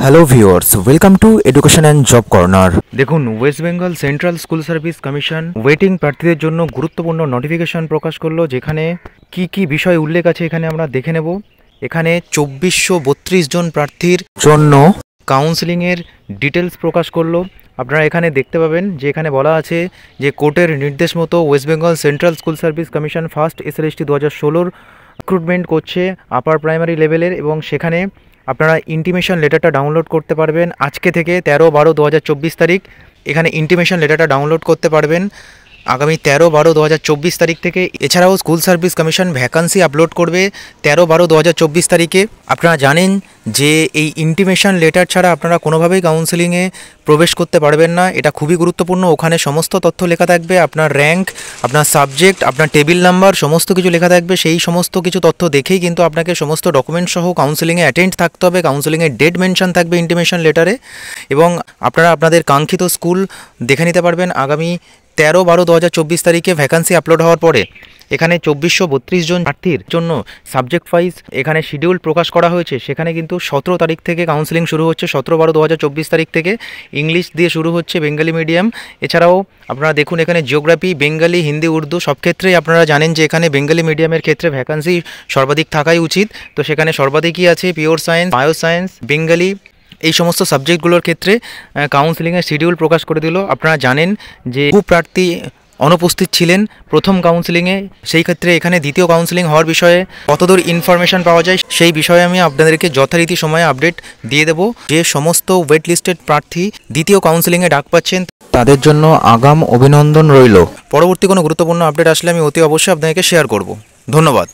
Hello viewers, welcome to education and job corner. দেখুন, West Bengal Central School Service Commission waiting প্রার্থীদের জন্য গুরুত্বপূর্ণ notification প্রকাশ করলো, যেখানে কি কি বিষয় উল্লেখ আছে এখানে আমরা দেখে নেব। এখানে 2432 জন প্রার্থীর জন্য কাউন্সেলিংয়ের ডিটেলস প্রকাশ করলো। আপনারা এখানে দেখতে পাবেন যে এখানে বলা আছে যে কোর্টের নির্দেশ মতো West Bengal Central School Service commission first SLST 2016 recruitment করছে আপার প্রাইমারি লেভেলের, এবং সেখানে আপনারা ইন্টিমেশন লেটারটা ডাউনলোড করতে পারবেন আজকে থেকে 13/12/2024 তারিখ। এখানে ইন্টিমেশন লেটারটা ডাউনলোড করতে পারবেন আগামী 13/12/2024 তারিখ থেকে। এছাড়াও school Service commission vacancy upload করবে 13/12/2024 তারিখে। আপনারা জানেন যে এই ইন্টিমেশন লেটার ছাড়া আপনারা কোনোভাবেই কাউন্সেলিংয়ে প্রবেশ করতে পারবেন না। এটা খুবই গুরুত্বপূর্ণ। ওখানে সমস্ত তথ্য লেখা থাকবে, আপনার র্যাঙ্ক, আপনার সাবজেক্ট, আপনার টেবিল নাম্বার, সমস্ত কিছু লেখা থাকবে। সেই সমস্ত কিছু তথ্য দেখেই কিন্তু আপনাকে সমস্ত ডকুমেন্ট সহ কাউন্সেলিংয়ে অ্যাটেন্ড থাকতে হবে। কাউন্সেলিংয়ের ডেট মেনশন থাকবে ইন্টিমেশন লেটারে, এবং আপনারা আপনাদের কাঙ্ক্ষিত স্কুল দেখে নিতে পারবেন আগামী 13/12/2024 তারিখে ভ্যাকান্সি আপলোড হওয়ার পরে। এখানে 2432 জন প্রার্থীর জন্য সাবজেক্ট ওয়াইজ এখানে শিডিউল প্রকাশ করা হয়েছে। সেখানে কিন্তু 17 তারিখ থেকে কাউন্সেলিং শুরু হচ্ছে, 17/12/2024 তারিখ থেকে। ইংলিশ দিয়ে শুরু হচ্ছে, বেঙ্গলি মিডিয়াম। এছাড়াও আপনারা দেখুন এখানে জিওগ্রাফি, বেঙ্গলি, হিন্দি, উর্দু সব ক্ষেত্রেই আপনারা জানেন যে এখানে বেঙ্গলি মিডিয়ামের ক্ষেত্রে ভ্যাকান্সি সর্বাধিক থাকাই উচিত। তো সেখানে সর্বাধিকই আছে pure science, bio science, Bengali, এই সমস্ত সাবজেক্টগুলোর ক্ষেত্রে কাউন্সেলিংয়ের শিডিউল প্রকাশ করে দিল। আপনারা জানেন যে বহু প্রার্থী অনুপস্থিত ছিলেন প্রথম কাউন্সেলিংয়ে, সেই ক্ষেত্রে এখানে দ্বিতীয় কাউন্সেলিং হওয়ার বিষয়ে কতদূর ইনফরমেশন পাওয়া যায় সেই বিষয়ে আমি আপনাদেরকে যথারীতি সময়ে আপডেট দিয়ে দেবো। যে সমস্ত ওয়েট লিস্টেড প্রার্থী দ্বিতীয় কাউন্সেলিংয়ে ডাক পাচ্ছেন তাদের জন্য আগাম অভিনন্দন রইল। পরবর্তী কোনো গুরুত্বপূর্ণ আপডেট আসলে আমি অতি অবশ্যই আপনাদেরকে শেয়ার করব। ধন্যবাদ।